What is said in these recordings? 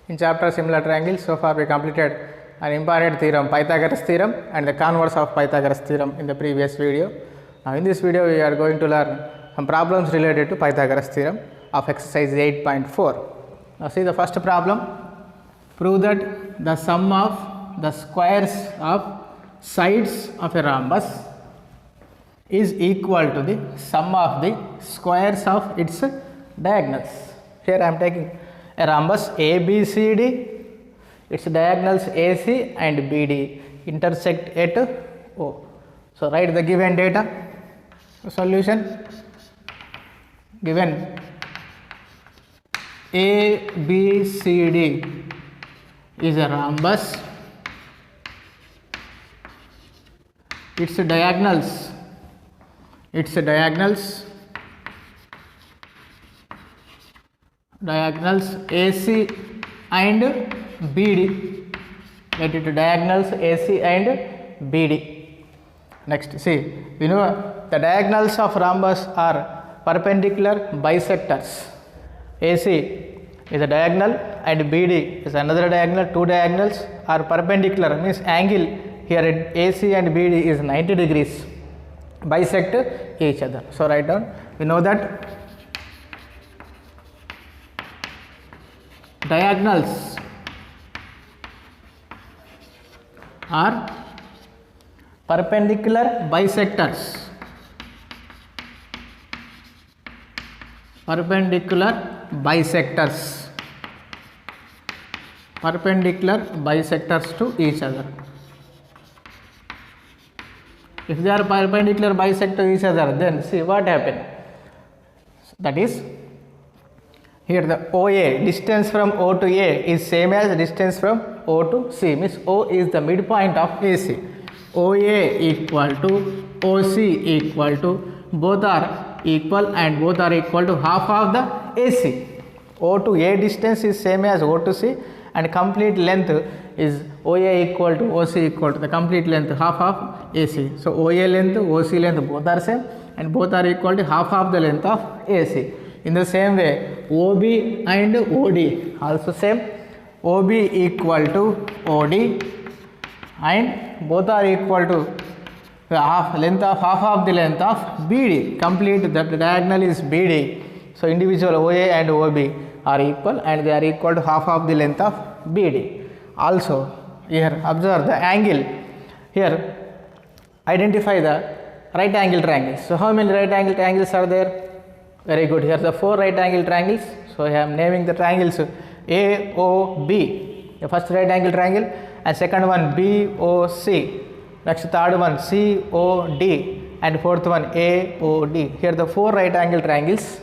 In chapter similar triangles, so far we completed an important theorem, Pythagoras theorem, and the converse of Pythagoras theorem in the previous video. Now in this video we are going to learn some problems related to Pythagoras theorem of exercise 8.4. Now see the first problem. Prove that the sum of the squares of sides of a rhombus is equal to the sum of the squares of its diagonals. Here I am taking a rhombus ABCD, its diagonals AC and BD intersect at O. So write the given data. Solution: given ABCD is a rhombus, its diagonals AC and BD. Let it diagonals AC and BD. Next, see, we know the diagonals of rhombus are perpendicular bisectors. AC is a diagonal and BD is another diagonal. Two diagonals are perpendicular, means angle here at AC and BD is 90 degrees, bisect each other. So write down, we know that diagonals are perpendicular bisectors. Perpendicular bisectors to each other. If they are perpendicular bisect to each other, then see what happened. That is, here the OA, distance from O to A is same as distance from O to C, means O is the midpoint of AC. OA equal to OC equal to, both are equal and both are equal to half of the AC. O to A distance is same as O to C, and complete length is OA equal to OC equal to the complete length half of AC. So OA length, OC length both are same and both are equal to half of the length of AC. In the same way, OB and OD also same. OB equal to OD and both are equal to the half of the length of BD. Complete that diagonal is BD. So individual OA and OB are equal and they are equal to half of the length of BD. Also here observe the angle. Here identify the right angle triangles. So how many right angle triangles are there? Very good. Here the 4 right angle triangles. So I am naming the triangles AOB, the first right angle triangle, and second one BOC, next third one COD, and fourth one AOD. Here the 4 right angle triangles.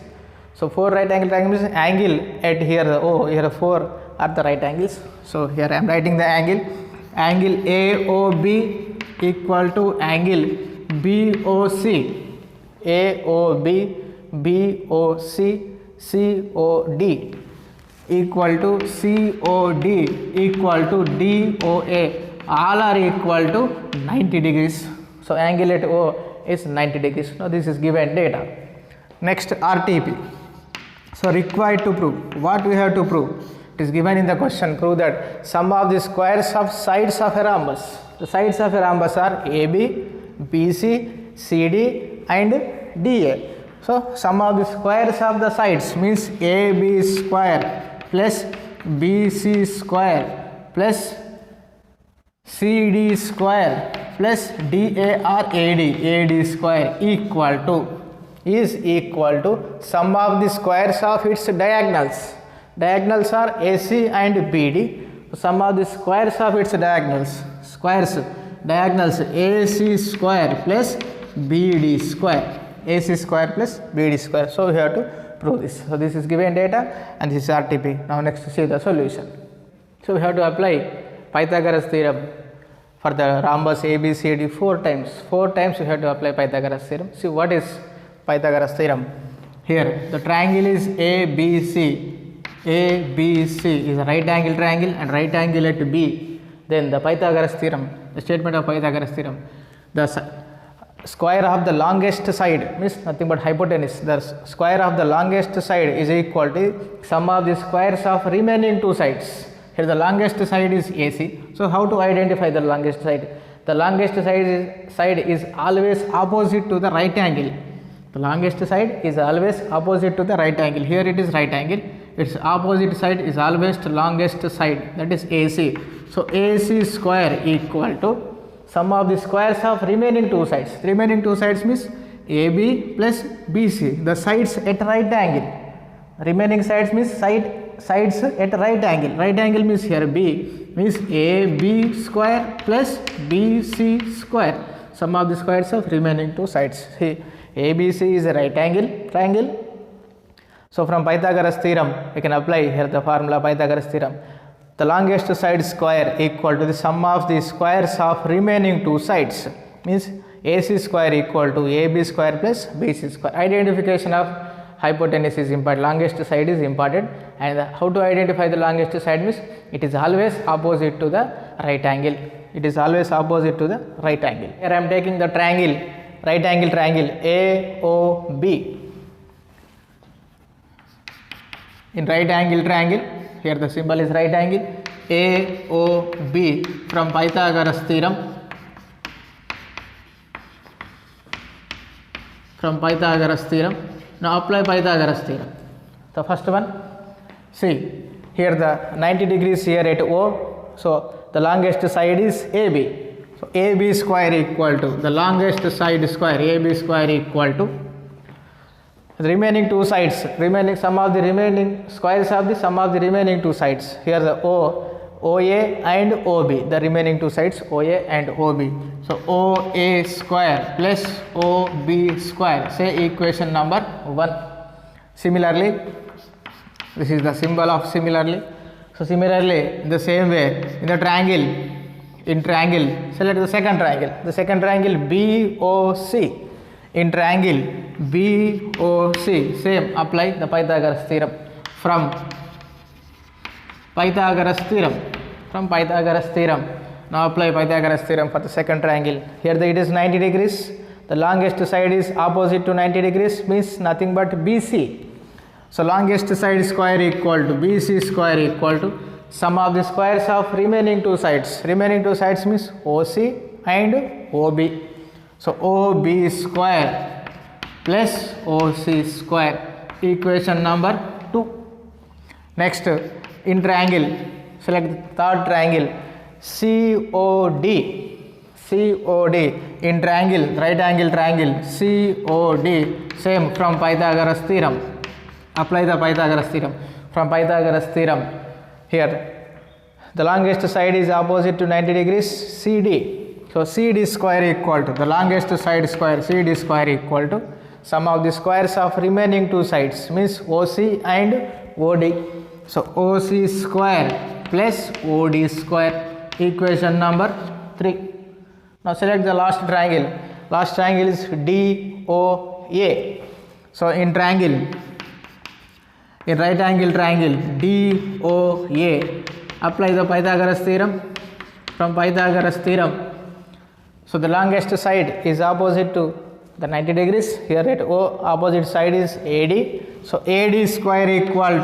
So 4 right angle triangles, angle at here the O, here 4 are the right angles. So here I am writing the angle. Angle AOB equal to angle BOC. AOB, BOC, COD equal to COD equal to DOA. All are equal to 90 degrees. So angle at O is 90 degrees. Now this is given data. Next, RTP. So required to prove. What we have to prove? It is given in the question. Prove that sum of the squares of sides of a rhombus. The sides of a rhombus are AB, BC, CD and DA. So sum of the squares of the sides means AB square plus BC square plus CD square plus AD square is equal to sum of the squares of its diagonals. Diagonals are AC and BD. Sum of the squares of its diagonals. Diagonals AC square plus BD square. AC square plus BD square. So we have to prove this. So this is given data and this is RTP. Now next see the solution. So we have to apply Pythagoras theorem for the rhombus ABCD 4 times. 4 times we have to apply Pythagoras theorem. See what is Pythagoras theorem. Here the triangle is ABC. ABC is a right angle triangle and right angle at B. Then the Pythagoras theorem, the statement of Pythagoras theorem, the square of the longest side means nothing but hypotenuse. The square of the longest side is equal to sum of the squares of remaining two sides. Here the longest side is AC. So how to identify the longest side? The longest side is always opposite to the right angle. The longest side is always opposite to the right angle. Here it is right angle. Its opposite side is always the longest side, that is AC. So AC square equal to sum of the squares of remaining two sides. Remaining two sides means AB plus BC, the sides at right angle. Remaining sides means sides at right angle. Right angle means here B means AB square plus BC square. Sum of the squares of remaining two sides. See, ABC is a right angle triangle. So from Pythagoras theorem we can apply here the formula Pythagoras theorem. The longest side square equal to the sum of the squares of remaining two sides, means AC square equal to AB square plus BC square. Identification of hypotenuse is important, longest side is important, and how to identify the longest side means it is always opposite to the right angle. It is always opposite to the right angle. Here I am taking the triangle, right angle triangle AOB. In right angle triangle, here the symbol is right angle, AOB from Pythagoras theorem. From Pythagoras theorem. Now apply Pythagoras theorem. The first one, see here the 90 degrees here at O. So the longest side is AB. So AB square equal to the longest side square, AB square equal to the remaining two sides, remaining sum of the remaining squares of the sum of the remaining two sides. Here the OA and OB, the remaining two sides OA and OB. So OA square plus OB square, say equation number 1. Similarly, this is the symbol of similarly. So similarly, in the same way, in the triangle, select the second triangle BOC. In triangle BOC, same, apply the Pythagoras theorem. From Pythagoras theorem. Now apply Pythagoras theorem for the second triangle. Here it is 90 degrees. The longest side is opposite to 90 degrees, means nothing but BC. So longest side square equal to BC square equal to sum of the squares of remaining two sides. Remaining two sides means OC and OB. So OB square plus OC square, equation number 2. Next, in triangle, select the third triangle COD. In triangle, right angle triangle COD, same from Pythagoras theorem. Apply the Pythagoras theorem. From Pythagoras theorem, here the longest side is opposite to 90 degrees, CD. So CD square equal to the longest side square, CD square equal to sum of the squares of remaining two sides, means OC and OD. So OC square plus OD square, equation number 3. Now select the last triangle. Last triangle is DOA. So in triangle, in right angle triangle DOA, apply the Pythagoras theorem. From Pythagoras theorem, so the longest side is opposite to the 90 degrees. Here at O, opposite side is AD. So AD square equal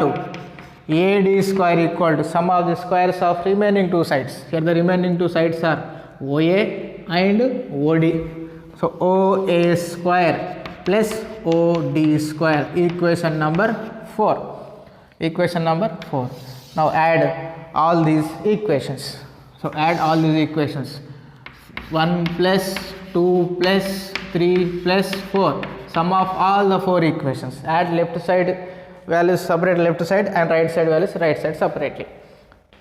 to sum of the squares of remaining two sides. Here the remaining two sides are OA and OD. So OA square plus OD square, equation number 4. Equation number 4. Now add all these equations. So add all these equations. 1 plus 2 plus 3 plus 4, sum of all the 4 equations. Add left side values separate left side and right side values right side separately.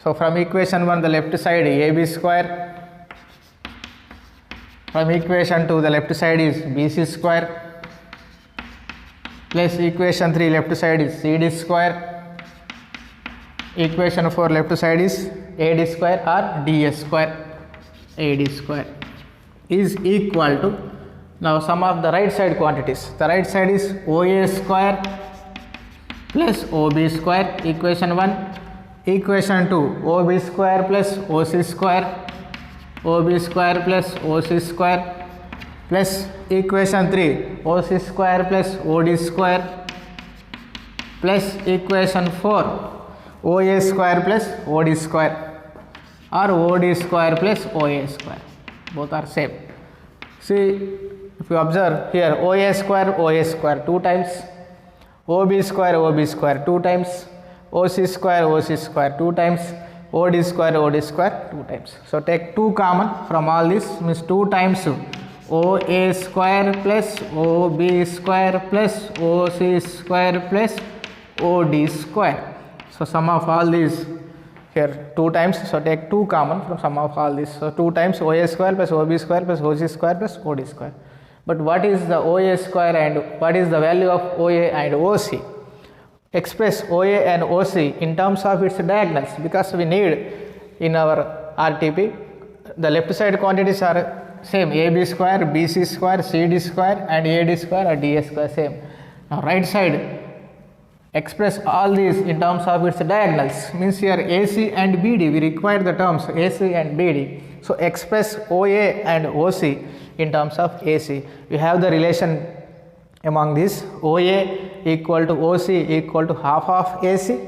So from equation 1, the left side AB square. From equation 2, the left side is BC square plus equation 3, left side is CD square. Equation 4, left side is AD square or DS square. AD square is equal to, now sum of the right side quantities. The right side is OA square plus OB square, equation 1. Equation 2, OB square plus OC square, OB square plus OC square, plus equation 3, OC square plus OD square, plus equation 4, OA square plus OD square or OD square plus OA square. Both are same. See, if you observe here, OA square 2 times, OB square 2 times, OC square 2 times, OD square 2 times. So take 2 common from all this, means 2 times OA square plus OB square plus OC square plus OD square. So sum of all these here 2 times. So take 2 common from sum of all this. So 2 times OA square plus OB square plus OC square plus OD square. But what is the OA square and what is the value of OA and OC? Express OA and OC in terms of its diagonals, because we need in our RTP the left side quantities are same, AB square, BC square, CD square and AD square or DS square same. Now right side express all these in terms of its diagonals, means here AC and BD, we require the terms AC and BD. So express OA and OC in terms of AC. We have the relation among these, OA equal to OC equal to half of AC,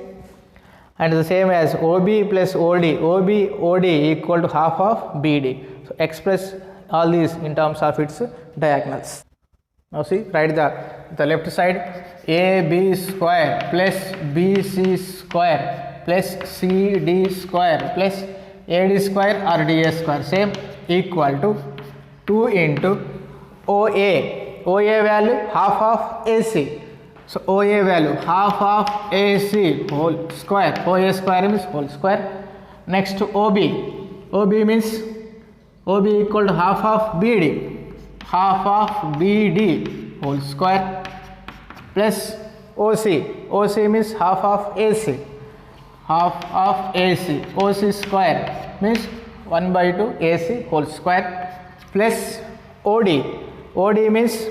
and the same as OB plus OD, OD equal to half of BD. So express all these in terms of its diagonals. Now see, write the left side, AB square plus BC square plus CD square plus AD square or DS square same equal to 2 into OA value half of AC. So OA value half of AC whole square, OA square means whole square. Next to OB means OB equal to half of BD, half of BD whole square plus OC means half of AC, OC square means 1 by 2 AC whole square plus OD means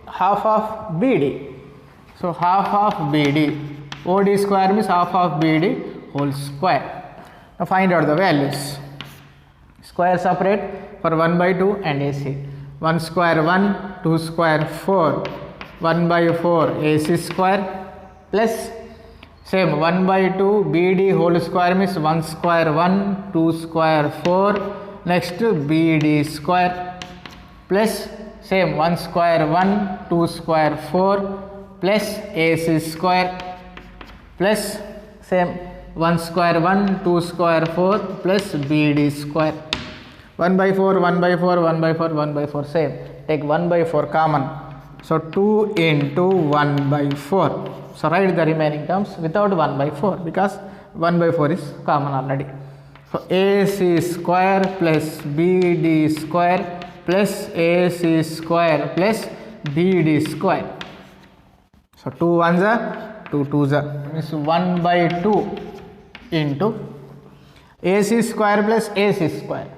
half of BD. So half of BD, OD square means half of BD whole square. Now find out the values. Square separate for 1 by 2 and AC. 1 square 1, 2 square 4, 1 by 4 AC square plus same 1 by 2 BD whole square means 1 square 1, 2 square 4, next BD square plus same 1 square 1, 2 square 4 plus AC square plus same 1 square 1, 2 square 4 plus BD square. 1 by 4, 1 by 4, 1 by 4, 1 by 4 same. Take 1 by 4 common. So 2 into 1 by 4. So write the remaining terms without 1 by 4 because 1 by 4 is common already. So AC square plus BD square plus AC square plus BD square. So 2 1s are 2 2s are, means 1 by 2 into AC square plus AC square.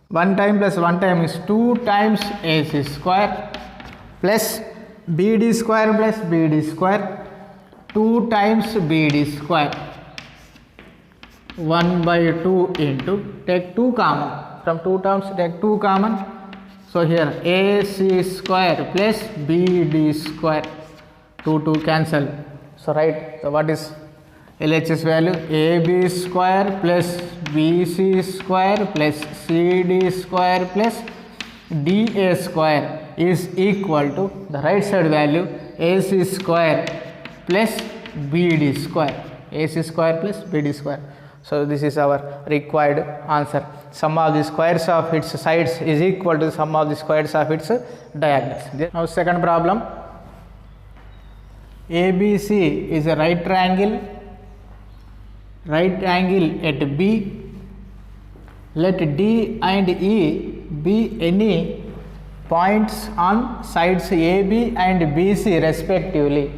1 time plus 1 time is 2 times AC square plus BD square plus BD square 2 times BD square. 1 by 2 into, take 2 common, from 2 terms take 2 common. So here AC square plus BD square, 2 cancel. So write, so what is LHS value? AB square plus BC square plus CD square plus DA square is equal to the right side value AC square plus BD square, AC square plus BD square. So this is our required answer. Sum of the squares of its sides is equal to the sum of the squares of its diagonals. Now second problem, ABC is a right triangle at B. Let D and E be any points on sides AB and BC respectively.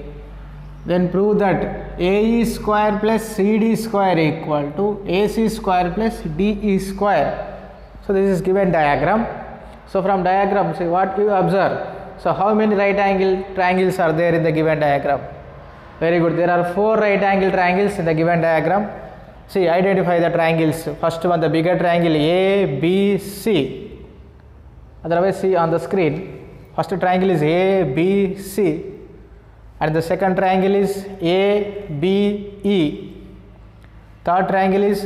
Then prove that AE square plus CD square equal to AC square plus DE square. So this is given diagram. So from diagram, see what you observe. So how many right angle triangles are there in the given diagram? Very good. There are 4 right angle triangles in the given diagram. See, identify the triangles. First one, the bigger triangle ABC. Otherwise, see on the screen. First triangle is ABC, and the second triangle is ABE, Third triangle is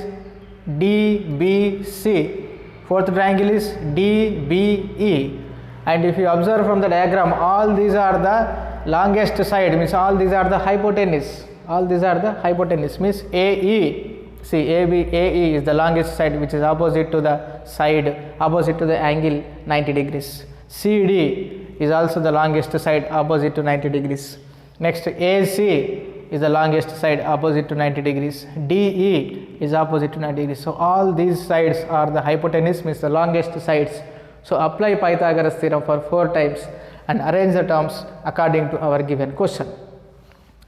DBC. Fourth triangle is DBE. And if you observe from the diagram, all these are the longest side, means all these are the hypotenuse. All these are the hypotenuse, means AE. See, AE is the longest side, which is opposite to the side, opposite to the angle 90 degrees. CD is also the longest side, opposite to 90 degrees. Next, AC is the longest side, opposite to 90 degrees. DE is opposite to 90 degrees. So all these sides are the hypotenuse, means the longest sides. So apply Pythagoras theorem for 4 times and arrange the terms according to our given question.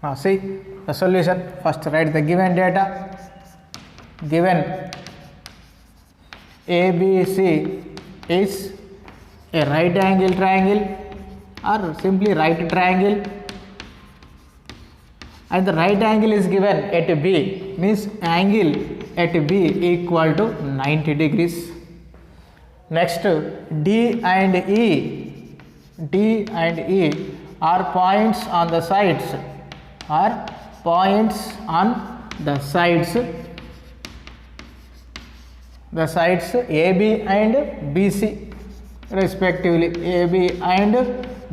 Now see the solution. First write the given data. Given ABC is a right angle triangle or simply right triangle, and the right angle is given at B, means angle at B equal to 90 degrees. Next, D and E are points on the sides, the sides AB and BC respectively. AB and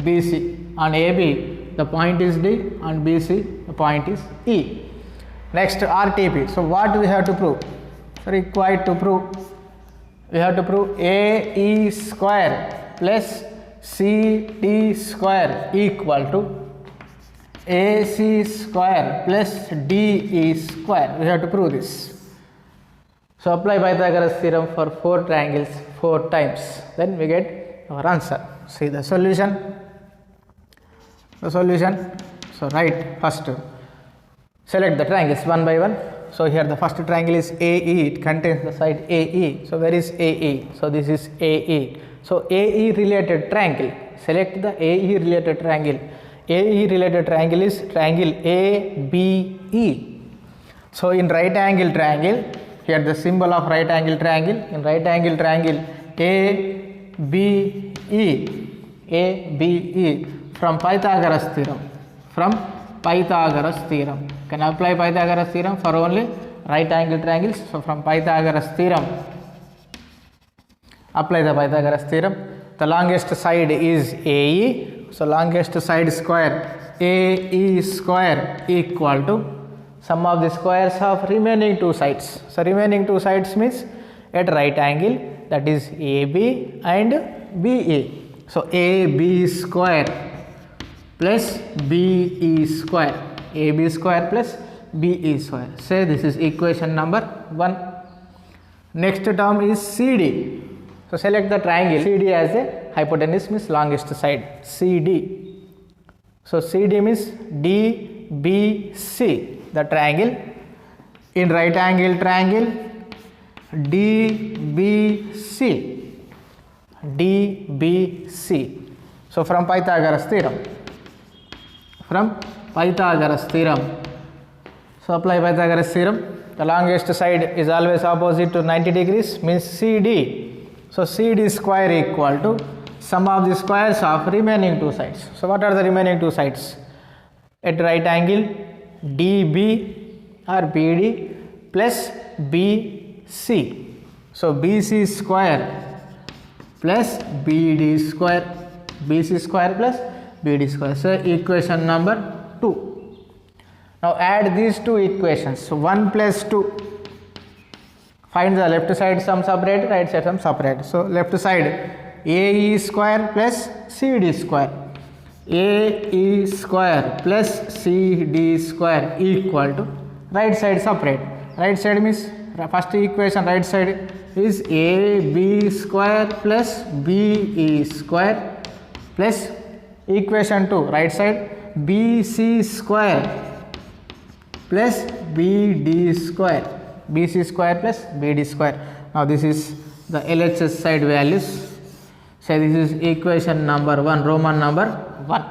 BC. On AB the point is D, on BC the point is E. Next, RTP. So what we have to prove? Required to prove, we have to prove AE square plus CD square equal to AC square plus DE square. We have to prove this. So apply Pythagoras theorem for 4 triangles 4 times, then we get our answer. See the solution. So write first, select the triangles one by one. So here the first triangle is AE, it contains the side AE. So where is AE? So this is AE. So AE related triangle, select the AE related triangle. AE related triangle is triangle ABE. So in right angle triangle, here the symbol of right angle triangle, in right angle triangle ABE, from Pythagoras theorem, can apply Pythagoras theorem for only right angle triangles. So from Pythagoras theorem, apply the Pythagoras theorem. The longest side is AE, so longest side square AE square equal to sum of the squares of remaining 2 sides. So remaining 2 sides means at right angle, that is AB and BE. So AB square plus BE square, AB square plus BE square. Say this is equation number 1. Next term is CD. So select the triangle CD as a hypotenuse, means longest side CD. So CD means DBC, the triangle. In right angle triangle DBC. So from Pythagoras theorem, so apply Pythagoras theorem. The longest side is always opposite to 90 degrees, means CD. So CD square equal to sum of the squares of remaining 2 sides. So what are the remaining 2 sides? At right angle DB or BD plus BC. So BC square plus BD square, BC square plus BD square. So equation number 2. Now add these 2 equations. So 1 plus 2. Find the left side sum separate, right side sum separate. So left side AE square plus CD square. AE square plus CD square equal to right side separate. Right side means first equation, right side is AB square plus BE square plus equation 2, right side BC square plus BD square. BC square plus BD square. Now this is the LHS side values. So this is equation number 1, Roman number 1.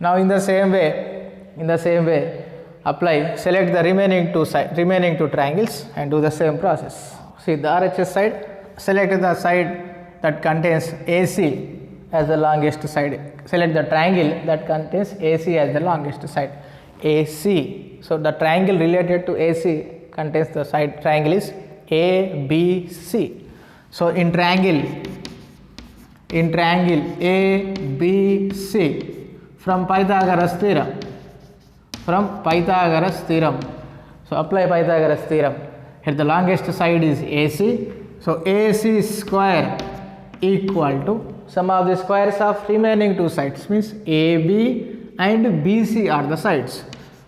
Now in the same way, apply, select the remaining two triangles and do the same process. See the RHS side, select the side that contains AC as the longest side. Select the triangle that contains AC as the longest side. AC. So the triangle related to AC contains the side triangle is ABC. So in triangle ABC from Pythagoras theorem, so apply Pythagoras theorem. Here the longest side is AC, so AC square equal to sum of the squares of remaining two sides, means AB and BC are the sides.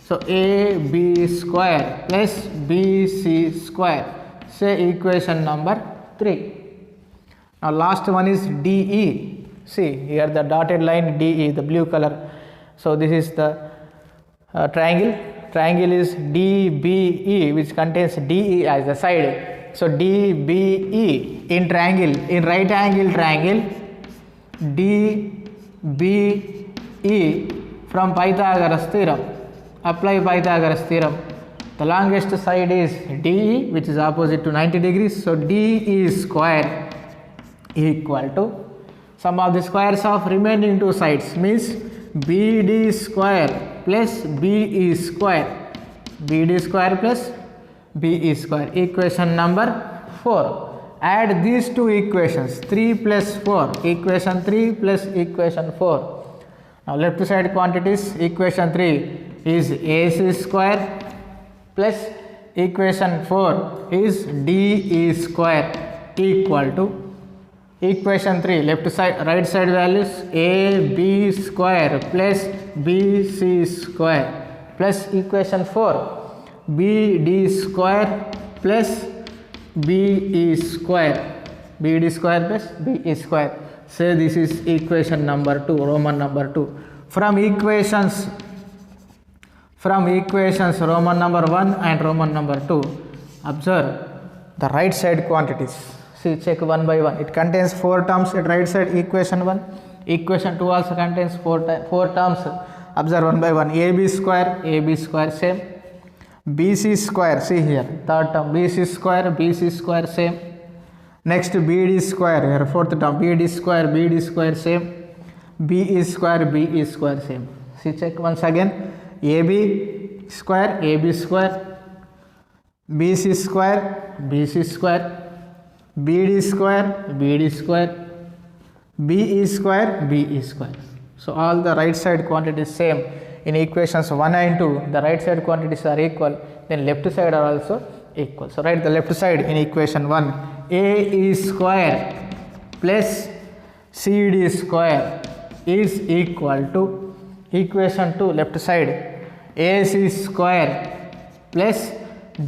So AB square plus BC square, say equation number 3. Now last one is DE. See here the dotted line DE, the blue color. So this is the triangle. Triangle is DBE, which contains DE as the side. So DBE in triangle, in right angle triangle, DBE from Pythagoras theorem. Apply Pythagoras theorem. The longest side is DE, which is opposite to 90 degrees. So DE square equal to sum of the squares of remaining two sides, means BD square plus BE square. BD square plus BE square. Equation number 4. Add these two equations, 3 plus 4. Equation 3 plus equation 4. Now left side quantities, equation 3 is AC square plus equation 4 is DE square equal to equation 3 left side right side values AB square plus BC square plus equation 4 BD square plus BE square, BD square plus BE square. Say this is equation number 2, Roman number 2. From equations Roman number 1 and Roman number 2, observe the right side quantities. See, check one by one. It contains 4 terms at right side, equation 1. Equation 2 also contains 4 terms. Observe one by one. AB square same. BC square, see here, third term, BC square same. Next BD square, here fourth term, BD square same. BE square same. See, check once again. AB square, BC square, BD square, BE square, BE square. So all the right side quantities same. In equations 1 and 2, the right side quantities are equal, then left side are also equal. So write the left side in equation 1. AE square plus CD square is equal to equation 2 left side AC square plus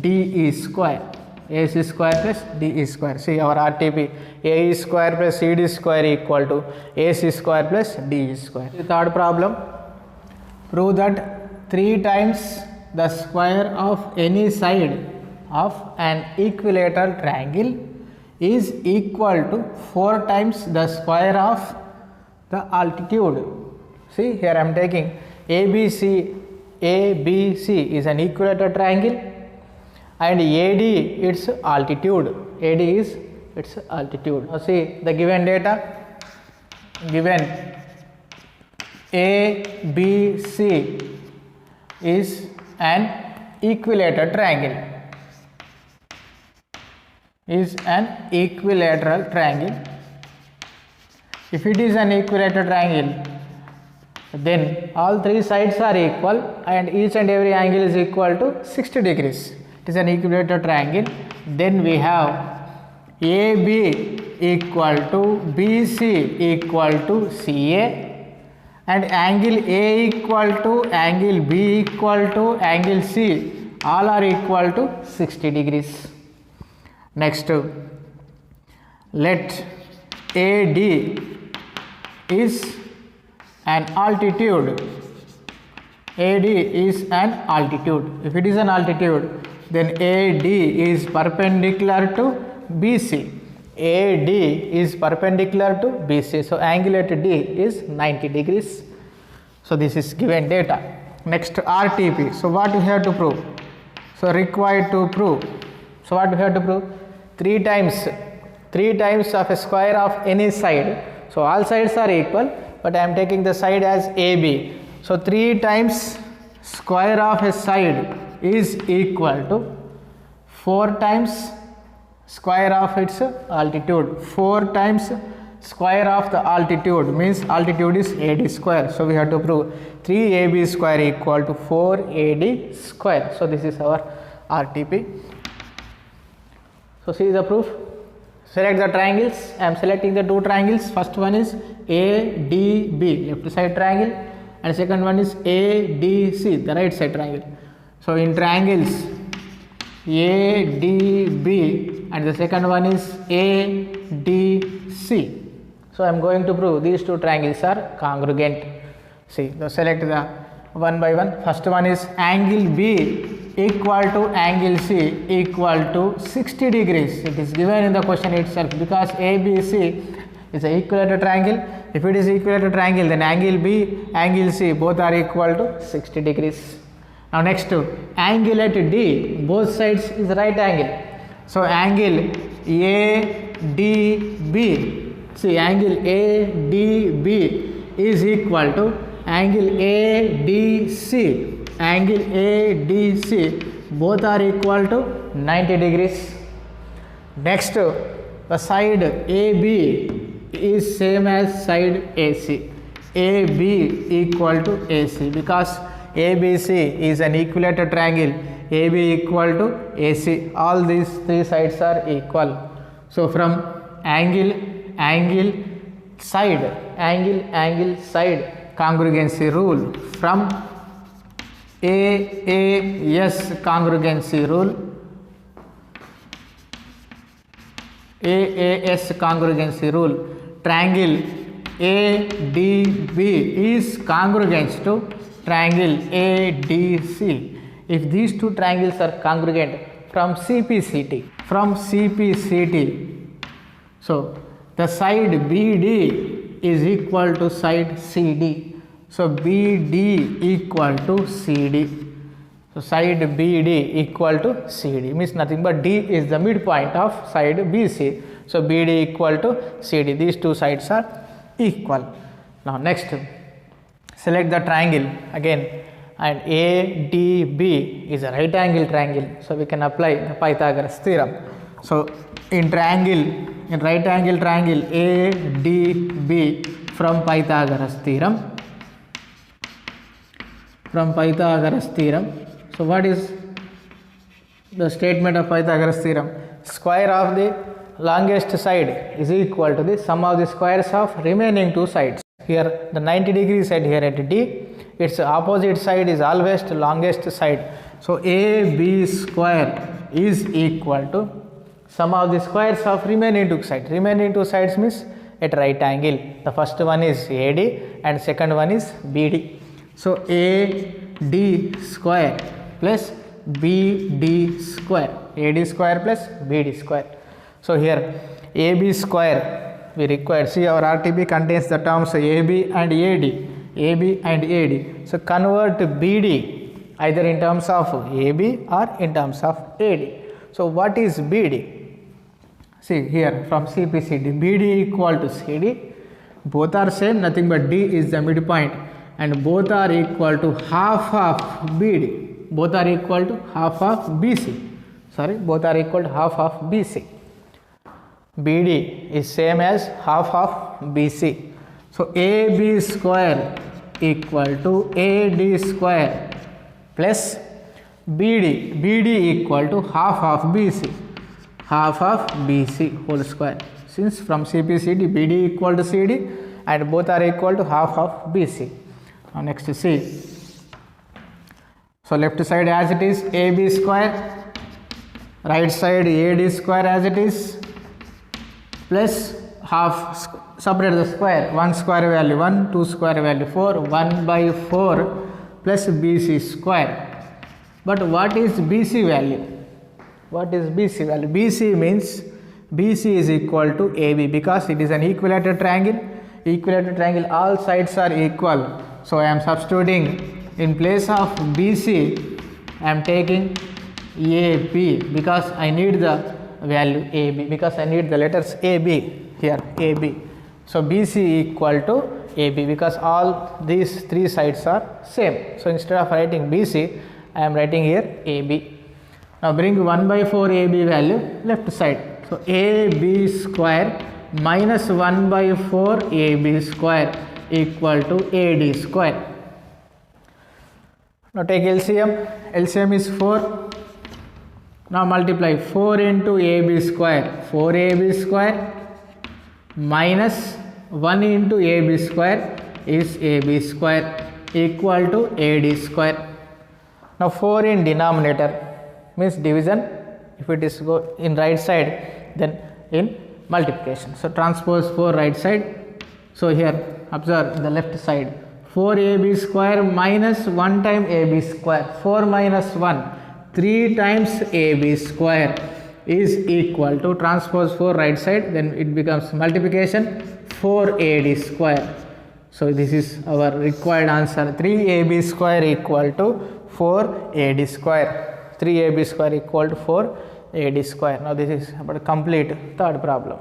DE square. AC square plus DE square. See our RTP, AE square plus CD square equal to AC square plus DE square. The third problem, prove that 3 times the square of any side of an equilateral triangle is equal to 4 times the square of the altitude. See here I am taking ABC is an equilateral triangle and AD its altitude. AD is its altitude. Now see the given data, given ABC is an equilateral triangle. If it is an equilateral triangle, then all 3 sides are equal and each and every angle is equal to 60 degrees. It is an equilateral triangle. Then we have AB equal to BC equal to CA and angle A equal to angle B equal to angle C, all are equal to 60 degrees. Next, let AD is an altitude. AD is an altitude. If it is an altitude, then AD is perpendicular to BC. AD is perpendicular to BC. So angle at D is 90 degrees. So this is given data. Next, RTP. So what we have to prove? So required to prove. So what we have to prove? 3 times of a square of any side. So all sides are equal, but I am taking the side as AB. So 3 times square of a side is equal to 4 times square of its altitude. 4 times square of the altitude means altitude is AD square. So we have to prove 3AB square equal to 4AD square. So this is our RTP. So see the proof. Select the triangles. I am selecting the 2 triangles. First one is ADB, left side triangle, and second one is ADC, the right side triangle. So in triangles ADB and the second one is ADC. So I am going to prove these 2 triangles are congruent. See, so select the one by one. First one is angle B equal to angle C equal to 60 degrees. It is given in the question itself because ABC is an equilateral triangle. If it is equilateral triangle, then angle B, angle C both are equal to 60 degrees. Now next to angle at D, both sides is right angle. So angle ADB, see angle ADB is equal to angle ADC. Angle ADC both are equal to 90 degrees. Next, the side AB is same as side AC. AB equal to AC because ABC is an equilateral triangle. AB equal to AC. All these 3 sides are equal. So from angle side congruency rule, from AAS congruency rule, triangle ADB is congruent to triangle ADC. If these 2 triangles are congruent from CPCT, so the side BD is equal to side CD. So BD equal to CD. So side BD equal to CD means nothing but D is the midpoint of side BC. So BD equal to CD. These 2 sides are equal. Now next, select the triangle again, and ADB is a right angle triangle. So we can apply the Pythagoras theorem. So in right angle triangle ADB from Pythagoras theorem. So what is the statement of Pythagoras theorem? Square of the longest side is equal to the sum of the squares of remaining 2 sides. Here the 90 degree side here at D, its opposite side is always the longest side. So AB square is equal to sum of the squares of remaining 2 sides. Remaining 2 sides means at right angle. The first one is AD and second one is BD. So AD square plus BD square, AD square plus BD square. So here AB square we require. See, our RTP contains the terms AB and AD. So convert BD either in terms of AB or in terms of AD. So what is BD? See here from CPCD, BD equal to CD. Both are same, nothing but D is the midpoint, and both are equal to half of BD. Both are equal to half of BC. Both are equal to half of BC. BD is same as half of BC. So AB square equal to AD square plus BD. BD equal to half of BC. Half of BC whole square. Since from CPCD BD equal to CD and both are equal to half of BC. Now next C. So left side as it is AB square, right side AD square as it is, plus half, separate the square, 1 square value 1, 2 square value 4, 1 by 4 plus BC square. But what is BC value? What is BC value? BC means BC is equal to AB because it is an equilateral triangle. Equilateral triangle, all sides are equal. So I am substituting in place of BC, I am taking AB because I need the value AB, because I need the letters AB here, AB. So BC equal to AB because all these 3 sides are same. So instead of writing BC, I am writing here AB. Now bring 1 by 4 AB value left side. So AB square minus 1 by 4 AB square equal to AD square. Now take LCM. LCM is 4. Now multiply 4 into AB square. 4AB square minus 1 into AB square is AB square equal to AD square. Now 4 in denominator means division. If it is go in right side, then in multiplication. So transpose 4 right side. So here observe the left side. 4AB square minus 1 time AB square. 4 minus 1. 3 times AB square is equal to transpose 4 right side, then it becomes multiplication 4AD square. So this is our required answer. 3AB square equal to 4AD square. 3AB square equal to 4AD square. Now this is about complete third problem.